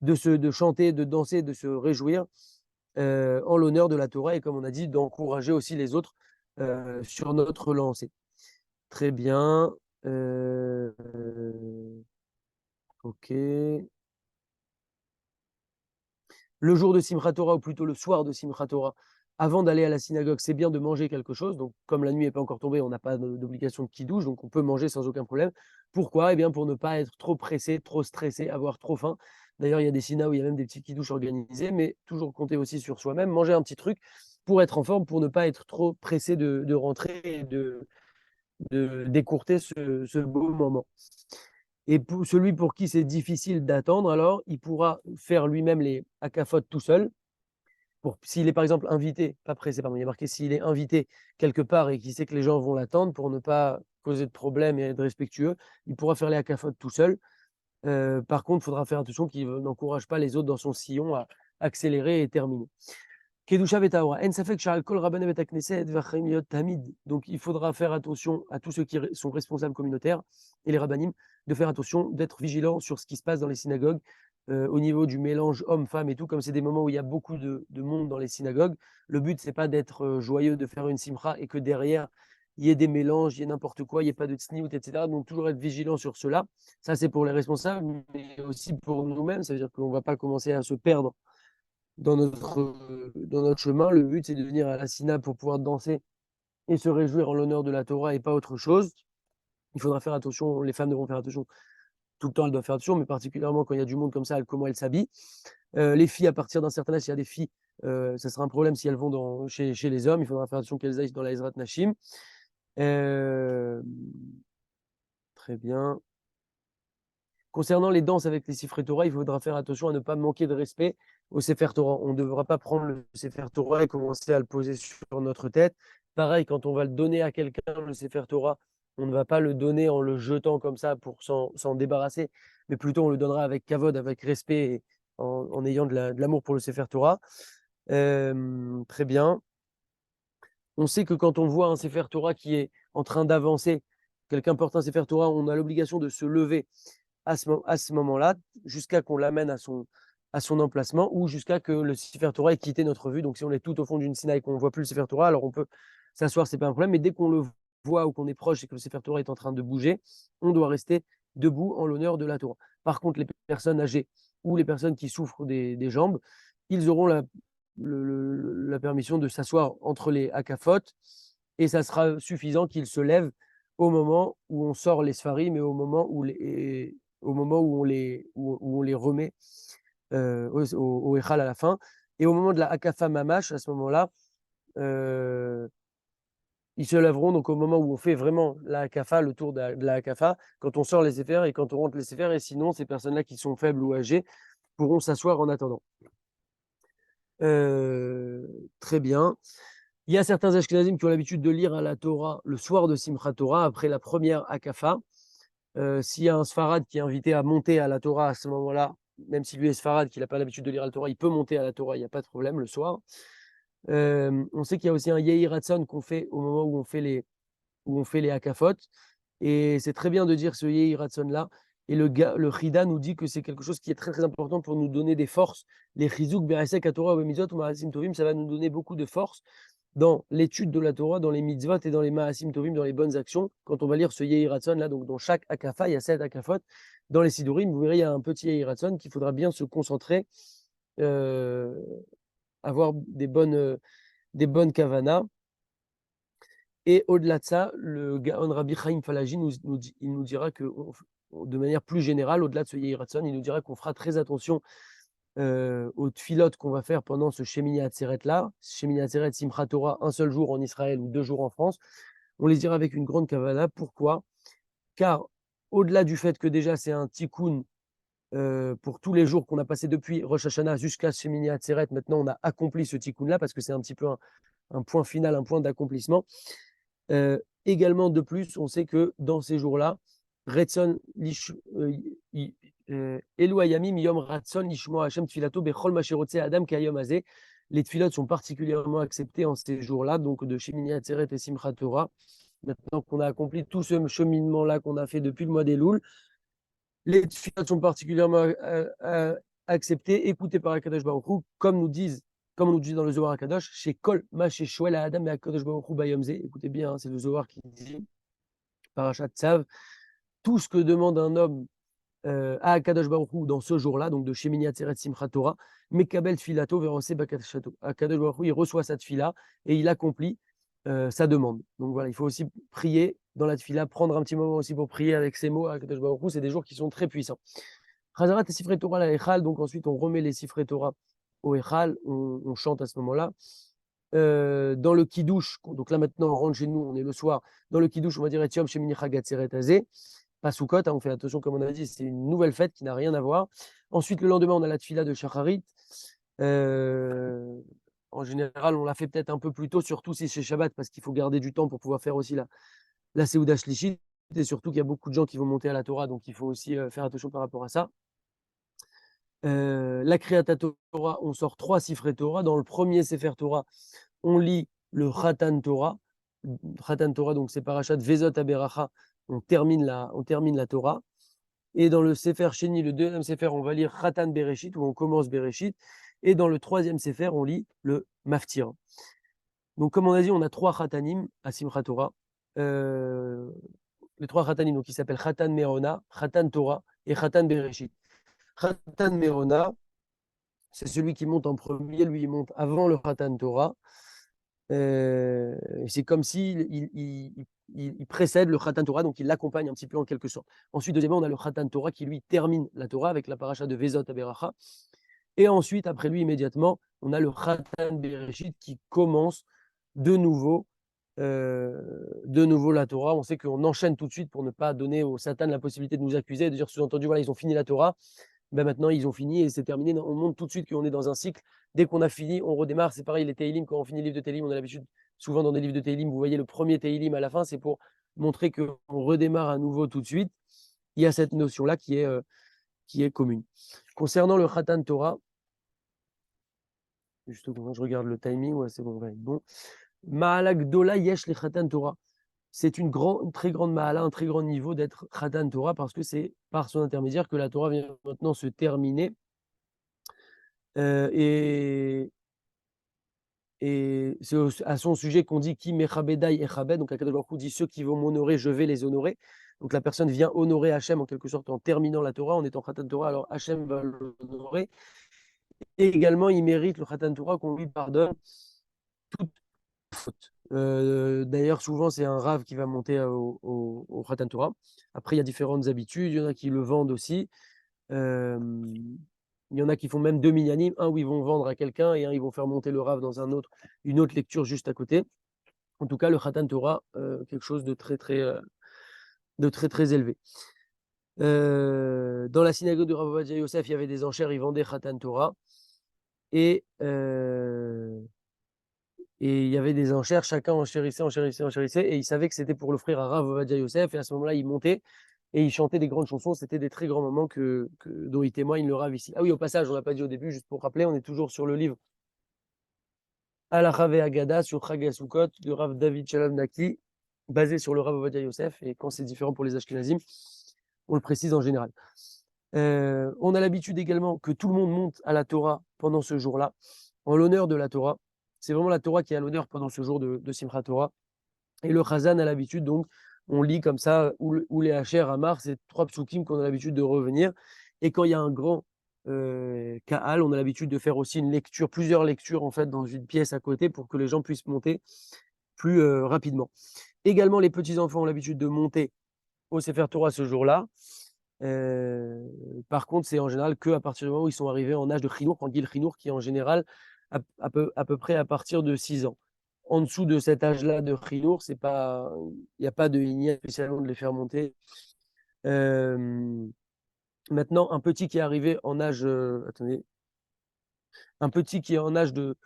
de chanter, de danser, de se réjouir en l'honneur de la Torah et comme on a dit, d'encourager aussi les autres sur notre lancée. Très bien. Ok. Le jour de Simchat Torah, ou plutôt le soir de Simchat Torah, avant d'aller à la synagogue, c'est bien de manger quelque chose. Donc, comme la nuit n'est pas encore tombée, on n'a pas d'obligation de qui-douche, donc on peut manger sans aucun problème. Pourquoi? Eh bien, pour ne pas être trop pressé, trop stressé, avoir trop faim. D'ailleurs, il y a des synas où il y a même des petits qui-douches organisés, mais toujours compter aussi sur soi-même, manger un petit truc pour être en forme, pour ne pas être trop pressé de rentrer et d'écourter ce beau moment. Et pour celui pour qui c'est difficile d'attendre, alors il pourra faire lui-même les akafot tout seul. S'il est par exemple invité, pas pressé, pardon, il est marqué s'il est invité quelque part et qu'il sait que les gens vont l'attendre pour ne pas causer de problème et être respectueux, il pourra faire les akafot tout seul. Par contre, il faudra faire attention qu'il n'encourage pas les autres dans son sillon à accélérer et terminer. Kedusha v'tahora. En safek sha'al kol rabbanim bet hakneset v'achayim liot tamid. Donc, il faudra faire attention à tous ceux qui sont responsables communautaires et les rabbanim, de faire attention, d'être vigilants sur ce qui se passe dans les synagogues, au niveau du mélange homme-femme et tout, comme c'est des moments où il y a beaucoup de monde dans les synagogues. Le but, c'est pas d'être joyeux, de faire une simcha et que derrière, il y ait des mélanges, il y ait n'importe quoi, il n'y ait pas de tsniout, etc. Donc, toujours être vigilant sur cela. Ça, c'est pour les responsables, mais aussi pour nous-mêmes. Ça veut dire qu'on ne va pas commencer à se perdre dans notre chemin. Le but, c'est de venir à la Sina pour pouvoir danser et se réjouir en l'honneur de la Torah et pas autre chose. Il faudra faire attention, les femmes devront faire attention. Tout le temps, elles doivent faire attention, mais particulièrement quand il y a du monde comme ça, comment elles s'habillent. Les filles, à partir d'un certain âge, s'il y a des filles, ça sera un problème si elles vont chez les hommes. Il faudra faire attention qu'elles aillent dans la Ezrat Nashim. Euh, Très bien. Concernant les danses avec les Sifrei Torah, il faudra faire attention à ne pas manquer de respect au Sefer Torah. On ne devra pas prendre le Sefer Torah et commencer à le poser sur notre tête. Pareil, quand on va le donner à quelqu'un, le Sefer Torah, on ne va pas le donner en le jetant comme ça pour s'en débarrasser, mais plutôt on le donnera avec kavod, avec respect, et en ayant de l'amour pour le Sefer Torah. Très bien. On sait que quand on voit un Sefer Torah qui est en train d'avancer, quelqu'un porte un Sefer Torah, on a l'obligation de se lever à ce moment-là, jusqu'à qu'on l'amène à son emplacement ou jusqu'à que le Sefer Torah ait quitté notre vue. Donc, si on est tout au fond d'une Sinaï et qu'on ne voit plus le Sefer Torah, alors on peut s'asseoir, c'est pas un problème. Mais dès qu'on le voit ou qu'on est proche et que le Sefer Torah est en train de bouger, on doit rester debout en l'honneur de la Torah. Par contre, les personnes âgées ou les personnes qui souffrent des jambes, ils auront la permission de s'asseoir entre les akafotes et ça sera suffisant qu'ils se lèvent au moment où on sort les sfarim mais au moment où on les remet au Echal à la fin. Et au moment de la Hakafa Mamash, à ce moment-là, ils se lèveront donc au moment où on fait vraiment la Hakafa, le tour de la Hakafa, quand on sort les séfers et quand on rentre les séfers. Et sinon, ces personnes-là qui sont faibles ou âgées pourront s'asseoir en attendant. Très bien. Il y a certains Ashkenazim qui ont l'habitude de lire à la Torah le soir de Simchat Torah, après la première Hakafa. S'il y a un Sfarad qui est invité à monter à la Torah à ce moment-là, même si lui est Sfarad, qu'il n'a pas l'habitude de lire à la Torah, il peut monter à la Torah, il n'y a pas de problème le soir. On sait qu'il y a aussi un Yehi Ratzon qu'on fait au moment où on fait les Hakafot. Et c'est très bien de dire ce Yehi Ratzon-là. Et le Chida nous dit que c'est quelque chose qui est très très important pour nous donner des forces. Les Chizuk, Be'asek, Torah, Bemizot, ou Ma'asim Tovim, ça va nous donner beaucoup de force dans l'étude de la Torah, dans les mitzvot et dans les Ma'asim Tovim, dans les bonnes actions. Quand on va lire ce Yehi Ratzon, là, donc dans chaque Hakafa, il y a 7 Hakafot. Dans les Sidurim, vous verrez, il y a un petit Yehi Ratzon qu'il faudra bien se concentrer, avoir des bonnes kavanas. Et au-delà de ça, le Gaon Rabbi Chaim Falaji il nous dira que, de manière plus générale, au-delà de ce Yehi Ratzon, il nous dira qu'on fera très attention aux tfilotes qu'on va faire pendant ce Shemini Atzeret-là. Shemini Atzeret, Simchat Torah, un seul jour en Israël ou 2 jours en France. On les dira avec une grande kavana. Pourquoi? Car au-delà du fait que déjà c'est un tikkun pour tous les jours qu'on a passé depuis Rosh Hashanah jusqu'à Shemini Atzeret, maintenant on a accompli ce tikkun-là parce que c'est un petit peu un point final, un point d'accomplissement. Également, de plus, on sait que dans ces jours-là, Retson Elu Hayamim Yom Ratson Lishmo Hashem Tfilato Bechol Masherotse Adam Kayom Azeh. Les tfilotes sont particulièrement acceptés en ces jours-là, donc de Shemini Atzeret et Simchat Torah. Maintenant qu'on a accompli tout ce cheminement-là qu'on a fait depuis le mois d'Elul, les tfilotes sont particulièrement acceptés, écoutés par Akadosh Baruch Hu, comme nous dit dans le Zohar Akadosh, chez Kol Ma chez Shoel Adam et Akadosh Baruch Hu Bayomze. Écoutez bien, hein, c'est le Zohar qui dit, Parashat Tzav, tout ce que demande un homme à Akadosh Baruch Hu dans ce jour-là, donc de Shemini Atzeret Simchat Torah, Mekabel Tfilato Verose Bakashato. Akadosh Baruch Hu, il reçoit sa tfila et il accomplit sa demande. Donc voilà, il faut aussi prier dans la tfila, prendre un petit moment aussi pour prier avec ces mots à Akadosh Baruch Hu. C'est des jours qui sont très puissants. Chazarat et Sifrei Torah la Echal, donc ensuite on remet les Sifrei Torah au Echal, on chante à ce moment-là. Dans le Kiddush, donc là maintenant on rentre chez nous, on est le soir, dans le Kiddush, on va dire Etiom Shemini Chagatzeret Azeh, pas Sukkot, on fait attention comme on a dit, c'est une nouvelle fête qui n'a rien à voir. Ensuite, le lendemain, on a la tfila de Shacharit. En général, on la fait peut-être un peu plus tôt, surtout si c'est Shabbat, parce qu'il faut garder du temps pour pouvoir faire aussi la Seuda Shlishit, et surtout qu'il y a beaucoup de gens qui vont monter à la Torah, donc il faut aussi faire attention par rapport à ça. La Kriyat Torah, on sort 3 Sifrei Torah. Dans le premier Sefer Torah, on lit le Khatan Torah. Khatan Torah, donc c'est Parashat Vezot Aberacha. On termine la Torah. Et dans le Sefer Sheni, le deuxième Sefer, on va lire Khatan Bereshit, où on commence Bereshit. Et dans le troisième Sefer, on lit le Maftir. Donc, comme on a dit, on a 3 Khatanim à Simchat Torah. Les 3 Khatanim, donc, qui s'appellent Khatan Merona, Khatan Torah et Khatan Bereshit. Khatan Merona, c'est celui qui monte en premier, lui, il monte avant le Khatan Torah. C'est comme s'il il précède le Khatan Torah, donc il l'accompagne un petit peu en quelque sorte. Ensuite, deuxièmement, on a le Khatan Torah qui, lui, termine la Torah avec la paracha de Vezot Aberacha. Et ensuite, après lui, immédiatement, on a le Khatan Bereshit qui commence de nouveau la Torah. On sait qu'on enchaîne tout de suite pour ne pas donner au Satan la possibilité de nous accuser, de dire sous-entendu, voilà, ils ont fini la Torah. Ben maintenant, ils ont fini et c'est terminé. On montre tout de suite qu'on est dans un cycle. Dès qu'on a fini, on redémarre. C'est pareil, les Teilim, quand on finit le livre de Teilim, on a l'habitude, souvent dans des livres de Teilim, vous voyez le premier Teilim à la fin, c'est pour montrer qu'on redémarre à nouveau tout de suite, il y a cette notion-là qui est commune. Concernant le Khatan Torah, juste quand je regarde le timing, ouais, c'est bon, ouais, bon. Ma'ala Gdola Yesh le Khatan Torah. C'est une très grande Ma'ala, un très grand niveau d'être Khatan Torah parce que c'est par son intermédiaire que la Torah vient maintenant se terminer. Et c'est à son sujet qu'on dit Ki mechabedai echabed. Donc, Akadosh Baruch Hu dit ceux qui vont m'honorer, je vais les honorer. Donc, la personne vient honorer Hachem en quelque sorte en terminant la Torah, en étant Khatan Torah. Alors, Hachem va l'honorer. Et également, il mérite le Khatan Torah qu'on lui pardonne toute faute. D'ailleurs, souvent, c'est un rave qui va monter au Khatan Torah. Après, il y a différentes habitudes. Il y en a qui le vendent aussi. Euh, il y en a qui font même deux minyanim, un où ils vont vendre à quelqu'un et un ils vont faire monter le rave dans une autre lecture juste à côté. En tout cas, le Khatan Torah, quelque chose de très très élevé. Dans la synagogue de Rav Ovadia Yosef, il y avait des enchères, ils vendaient Khatan Torah. Et, et il y avait des enchères, chacun enchérissait, et il savait que c'était pour l'offrir à Rav Ovadia Yosef. Et à ce moment-là, il montait et il chantait des grandes chansons. C'était des très grands moments dont il témoigne le Rav ici. Ah oui, au passage, on l'a pas dit au début, juste pour rappeler, on est toujours sur le livre Al-Rav et Agada sur Chag HaSukkot de Rav David Shalom Naki, basé sur le Rav Ovadia Yosef. Et quand c'est différent pour les Ashkenazim, on le précise en général. On a l'habitude également que tout le monde monte à la Torah pendant ce jour-là, en l'honneur de la Torah. C'est vraiment la Torah qui a l'honneur pendant ce jour de Simchat Torah. Et le Chazan a l'habitude, donc, on lit comme ça, ou les Hacher, Amar, c'est trois psukim qu'on a l'habitude de revenir. Et quand il y a un grand Kaal, on a l'habitude de faire aussi plusieurs lectures en fait, dans une pièce à côté pour que les gens puissent monter plus rapidement. Également, les petits-enfants ont l'habitude de monter au Sefer Torah ce jour-là. Par contre, c'est en général qu'à partir du moment où ils sont arrivés en âge de Chinour, en Gil Chinour, qui est en général à peu près à partir de 6 ans. En dessous de cet âge-là de Chinour, il n'y a pas de lignée spécialement de les faire monter. Maintenant, un petit qui est arrivé en âge, attendez, un petit qui est en âge de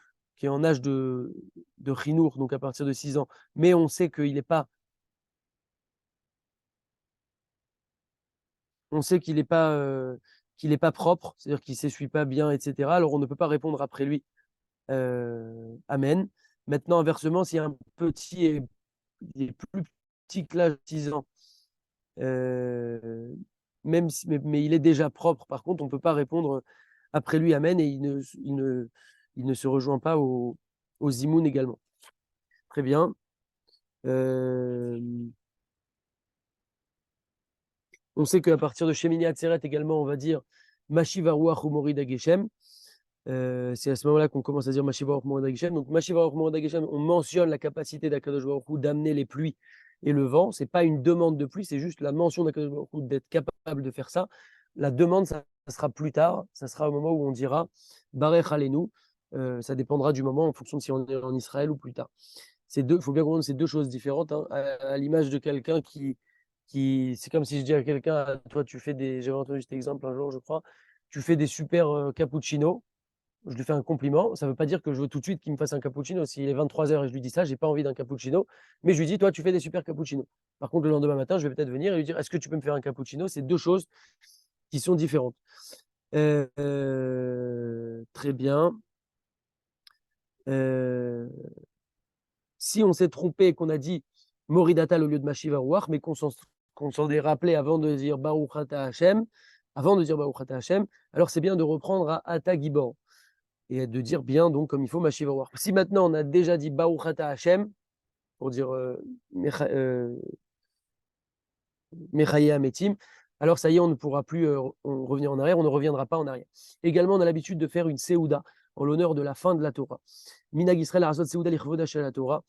Chinour, donc à partir de 6 ans, mais on sait qu'il n'est pas qu'il est pas propre, c'est-à-dire qu'il ne s'essuie pas bien, etc. Alors on ne peut pas répondre après lui Amen. Maintenant, inversement, s'il y a un petit il est plus petit que l'âge de 6 ans, euh, mais il est déjà propre, par contre, on ne peut pas répondre après lui Amen et il ne se rejoint pas au Zimoun également. Très bien. On sait qu'à partir de Shemini Atzeret également, on va dire Mashiva Ruach Umorida Geshem. C'est à ce moment-là qu'on commence à dire Mashiva Ruach Umorida Geshem. Donc Mashiva Ruach Umorida Geshem, on mentionne la capacité d'Akadosh Baruch Hu d'amener les pluies et le vent. C'est pas une demande de pluie, c'est juste la mention d'Akadosh Baruch Hu d'être capable de faire ça. La demande, ça sera plus tard. Ça sera au moment où on dira Barech Alenu. Ça dépendra du moment en fonction de si on est en Israël ou plus tard. Il faut bien comprendre ces deux choses différentes, hein, à l'image de quelqu'un c'est comme si je dis à quelqu'un, ah, toi, j'avais entendu cet exemple un jour, je crois, tu fais des super cappuccinos, je lui fais un compliment, ça ne veut pas dire que je veux tout de suite qu'il me fasse un cappuccino. S'il est 23h et je lui dis ça, j'ai pas envie d'un cappuccino, mais je lui dis, toi, tu fais des super cappuccinos. Par contre, le lendemain matin, je vais peut-être venir et lui dire, est-ce que tu peux me faire un cappuccino? C'est deux choses qui sont différentes. Très bien. Si on s'est trompé et qu'on a dit Moridatal au lieu de Mashiva Ruach, mais qu'on s'en est rappelé avant de dire Baruch Ata Hashem, alors c'est bien de reprendre à Ata Gibor et de dire bien donc comme il faut Mashiva Ruach. Si maintenant on a déjà dit Baruch Ata Hashem pour dire Mechaye Ametim, alors ça y est, on ne pourra plus revenir en arrière, on ne reviendra pas en arrière. Également, on a l'habitude de faire une Seouda en l'honneur de la fin de la Torah. Minag Israël Arasot Seouda Lichvoda Shel la Torah.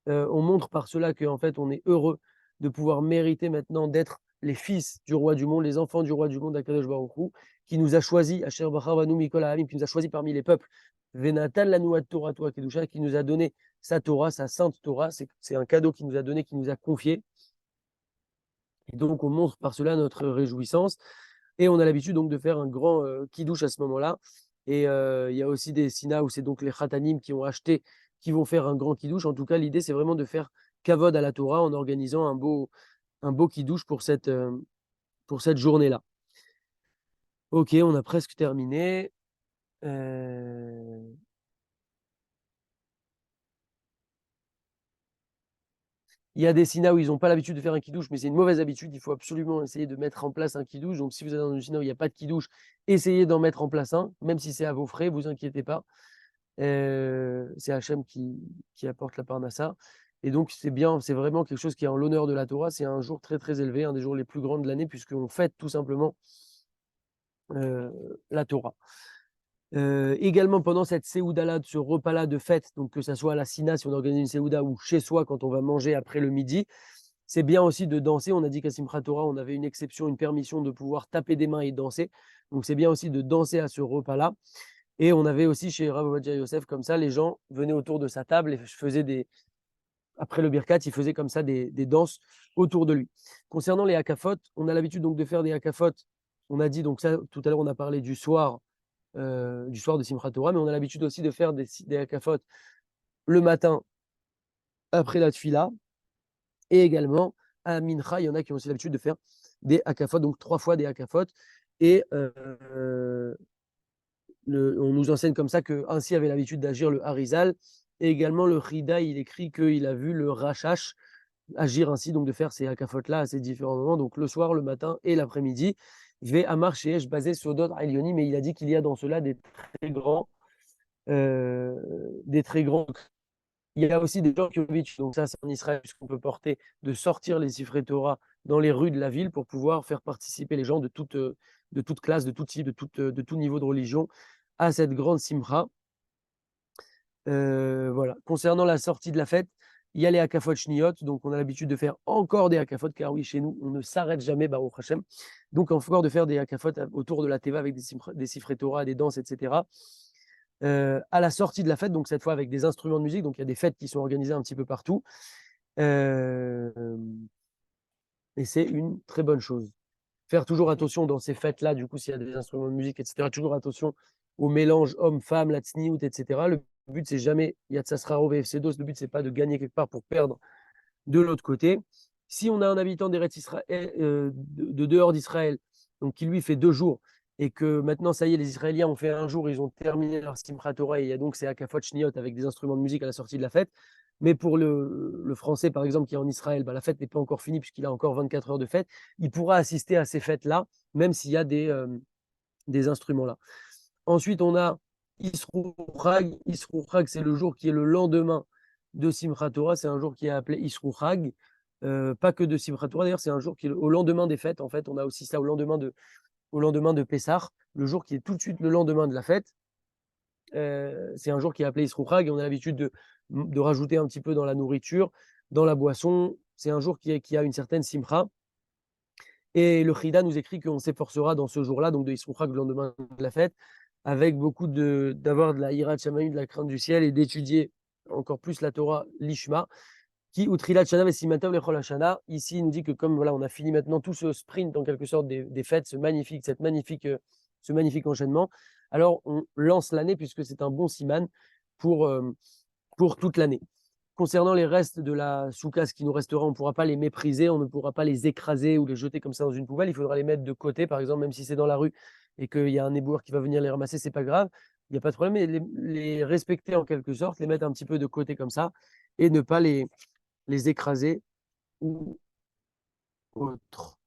On montre par cela qu'en fait, on est heureux de pouvoir mériter maintenant d'être les fils du roi du monde, les enfants du roi du monde, Akadosh Baruch Hu, qui nous a choisis, Asher Bachavanu Mikol Ha'amim, qui nous a choisis parmi les peuples, Venatan Lanu Ad Torah Toa Kedusha, qui nous a donné sa Torah, sa sainte Torah, c'est un cadeau qu'il nous a donné, qu'il nous a confié. Et donc, on montre par cela notre réjouissance. Et on a l'habitude donc de faire un grand kidouche à ce moment-là. Et il y a aussi des sinas où c'est donc les khatanim qui ont acheté, qui vont faire un grand kidouche. En tout cas, l'idée, c'est vraiment de faire kavod à la Torah en organisant un beau kiddush pour cette journée-là. Ok, on a presque terminé. Il y a des sinas où ils n'ont pas l'habitude de faire un kidouche, mais c'est une mauvaise habitude. Il faut absolument essayer de mettre en place un kidouche. Donc, si vous êtes dans une sina où il n'y a pas de kidouche, essayez d'en mettre en place un, même si c'est à vos frais, vous inquiétez pas. C'est Hachem qui apporte la parnassa. Et donc, c'est bien, c'est vraiment quelque chose qui est en l'honneur de la Torah. C'est un jour très, très élevé, un des jours les plus grands de l'année, puisqu'on fête tout simplement la Torah. Également, pendant cette séouda-là, ce repas-là de fête, donc que ce soit à la Sina, si on organise une séouda, ou chez soi, quand on va manger après le midi, c'est bien aussi de danser. On a dit qu'à Simchat Torah, on avait une exception, une permission de pouvoir taper des mains et danser. Donc, c'est bien aussi de danser à ce repas-là. Et on avait aussi chez Rav Ovadia Yosef, comme ça, les gens venaient autour de sa table et faisaient après le birkat, ils faisaient comme ça des danses autour de lui. Concernant les hakafot, on a l'habitude donc de faire des hakafot. On a dit, donc ça, tout à l'heure, on a parlé du soir de Simchat Torah, mais on a l'habitude aussi de faire des hakafot le matin après la tfila et également à Mincha. Il y en a qui ont aussi l'habitude de faire des hakafot, donc 3 fois des hakafot. Et on nous enseigne comme ça que ainsi avait l'habitude d'agir le Harizal. Et également le Chida, il écrit qu'il a vu le Rachash agir ainsi, donc de faire ces hakafot-là à ces différents moments, donc le soir, le matin et l'après-midi. Je vais à marcher, je basé sur d'autres Elioni, mais il a dit qu'il y a dans cela très grands euh, des très grands. Il y a aussi des gens qui ont l'habitude, donc ça c'est en Israël, puisqu'on peut porter, de sortir les siffrets Torah dans les rues de la ville pour pouvoir faire participer les gens de toute classe, de tout type, de tout niveau de religion à cette grande simcha. Voilà. Concernant la sortie de la fête, il y a les hakafot shniot, donc on a l'habitude de faire encore des hakafot, car oui, chez nous, on ne s'arrête jamais, Baruch Hashem. Donc encore de faire des hakafot autour de la teva avec des siffrets Torah, des danses, etc. À la sortie de la fête, donc cette fois avec des instruments de musique. Donc il y a des fêtes qui sont organisées un petit peu partout. Euh, et c'est une très bonne chose. Faire toujours attention dans ces fêtes-là, du coup, s'il y a des instruments de musique, etc., toujours attention au mélange homme-femme, la tsniout, etc. Le but, c'est jamais, il y a de Sasraro VFC DOS, le but, c'est pas de gagner quelque part pour perdre de l'autre côté. Si on a un habitant de dehors d'Israël, donc qui lui fait 2 jours, et que maintenant, ça y est, les Israéliens ont fait un jour, ils ont terminé leur Simchat Torah, et il y a donc ces Hakafot Shniot avec des instruments de musique à la sortie de la fête. Mais pour le Français, par exemple, qui est en Israël, bah, la fête n'est pas encore finie puisqu'il a encore 24 heures de fête. Il pourra assister à ces fêtes-là, même s'il y a des instruments là. Ensuite, on a Isrou Chag. Isrou Chag, c'est le jour qui est le lendemain de Simchat Torah. C'est un jour qui est appelé Isrou Chag. Pas que de Simchat Torah, d'ailleurs, c'est un jour qui est au lendemain des fêtes. En fait, on a aussi ça au lendemain de Pessah, le jour qui est tout de suite le lendemain de la fête. C'est un jour qui est appelé Isrou Chag et on a l'habitude de rajouter un petit peu dans la nourriture, dans la boisson. C'est un jour qui a une certaine simcha. Et le Chida nous écrit qu'on s'efforcera dans ce jour-là, donc de Isrou Chag, le lendemain de la fête, avec beaucoup d'avoir de la Hirat Shamaïm, de la crainte du ciel, et d'étudier encore plus la Torah Lishma, qui Utrilat Shana Vesimantav Lechol Hashana. Ici, il nous dit que comme voilà, on a fini maintenant tout ce sprint en quelque sorte des fêtes, ce magnifique enchaînement, alors on lance l'année puisque c'est un bon siman pour, pour toute l'année. Concernant les restes de la souka, ce qui nous restera, on ne pourra pas les mépriser, on ne pourra pas les écraser ou les jeter comme ça dans une poubelle. Il faudra les mettre de côté, par exemple, même si c'est dans la rue et qu'il y a un éboueur qui va venir les ramasser, c'est pas grave. Il n'y a pas de problème, mais les respecter en quelque sorte, les mettre un petit peu de côté comme ça et ne pas les écraser ou autre.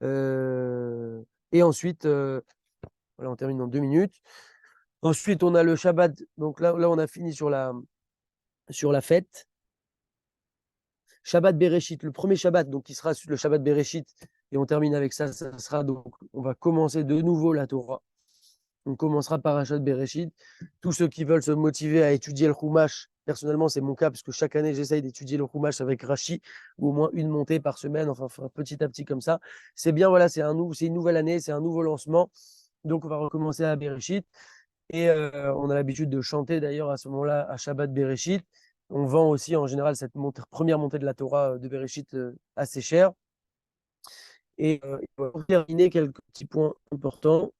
Et ensuite, voilà, on termine dans 2 minutes. Ensuite, on a le Shabbat. Donc là on a fini sur la fête. Shabbat Bereshit, le premier Shabbat, donc qui sera le Shabbat Bereshit, et on termine avec ça, ça sera donc, on va commencer de nouveau la Torah. On commencera par Parashat Bereshit. Tous ceux qui veulent se motiver à étudier le Chumash, personnellement, c'est mon cas, parce que chaque année, j'essaye d'étudier le Chumash avec Rashi, ou au moins une montée par semaine, enfin petit à petit comme ça. C'est bien, voilà, c'est une nouvelle année, c'est un nouveau lancement. Donc, on va recommencer à Bereshit. Et on a l'habitude de chanter d'ailleurs à ce moment-là à Shabbat Bereshit. On vend aussi en général cette première montée de la Torah de Bereshit assez cher. Et pour terminer, quelques petits points importants.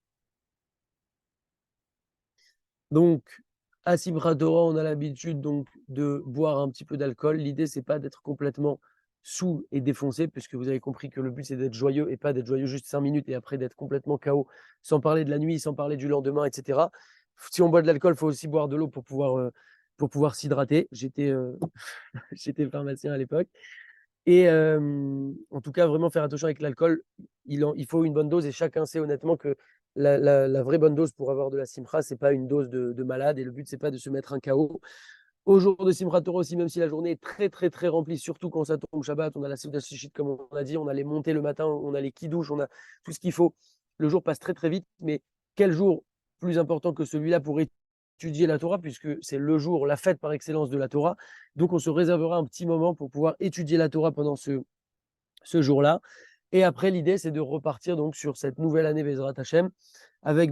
Donc, À Simchat Torah, on a l'habitude donc de boire un petit peu d'alcool. L'idée, c'est pas d'être complètement saoul et défoncé, puisque vous avez compris que le but, c'est d'être joyeux et pas d'être joyeux juste 5 minutes et après d'être complètement KO, sans parler de la nuit, sans parler du lendemain, etc. Si on boit de l'alcool, il faut aussi boire de l'eau pour pouvoir s'hydrater. J'étais pharmacien à l'époque. Et en tout cas, vraiment faire attention avec l'alcool. Il faut une bonne dose et chacun sait honnêtement que la vraie bonne dose pour avoir de la simcha, c'est pas une dose de malade et le but, c'est pas de se mettre un KO. Au jour de Simchat Torah aussi, même si la journée est très, très, très remplie, surtout quand ça tombe Shabbat, on a la Seuda Shishit, comme on a dit, on a les montées le matin, on a les kidouches, on a tout ce qu'il faut. Le jour passe très, très vite, mais quel jour plus important que celui-là pour étudier la Torah, puisque c'est le jour, la fête par excellence de la Torah. Donc, on se réservera un petit moment pour pouvoir étudier la Torah pendant ce jour-là. Et après, l'idée, c'est de repartir donc sur cette nouvelle année Bezrat Hashem avec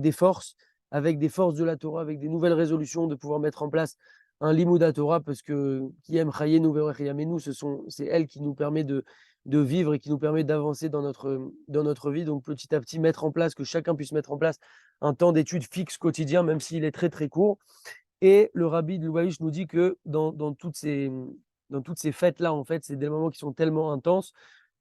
avec des forces de la Torah, avec des nouvelles résolutions, de pouvoir mettre en place un Limud Torah, parce que qui aime Chayenu Verechayamenu, c'est elle qui nous permet de vivre et qui nous permet d'avancer dans notre vie. Donc petit à petit, mettre en place, que chacun puisse mettre en place un temps d'étude fixe quotidien, même s'il est très très court. Et le rabbi de Lubavitch nous dit que dans toutes ces fêtes-là, en fait, c'est des moments qui sont tellement intenses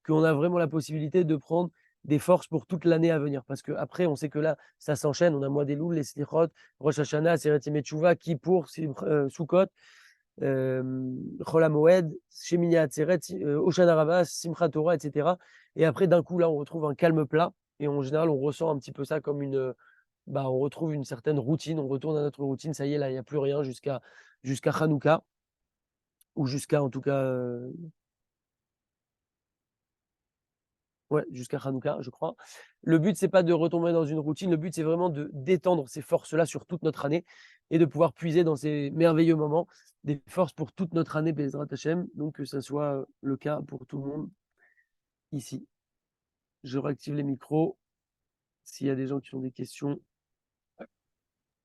qu'on a vraiment la possibilité de prendre des forces pour toute l'année à venir. Parce qu'après, on sait que là, ça s'enchaîne. On a Mois des Louls, les Slichot, Rosh Hashanah, Seret Yemei Teshuvah, Kippour, Sukkot, Chol HaMoed, Shemini Atzeret, Hoshana Rabbah, Simchat Torah, etc. Et après, d'un coup, là, on retrouve un calme plat. Et en général, on ressent un petit peu ça comme on retrouve une certaine routine. On retourne à notre routine. Ça y est, là, il n'y a plus rien jusqu'à Hanouka, ou jusqu'à, en tout cas, ouais, jusqu'à Hanouka, je crois. Le but, c'est pas de retomber dans une routine. Le but, c'est vraiment de d'étendre ces forces-là sur toute notre année et de pouvoir puiser dans ces merveilleux moments des forces pour toute notre année, Bezrat Hashem. Donc, que ça soit le cas pour tout le monde ici. Je réactive les micros s'il y a des gens qui ont des questions.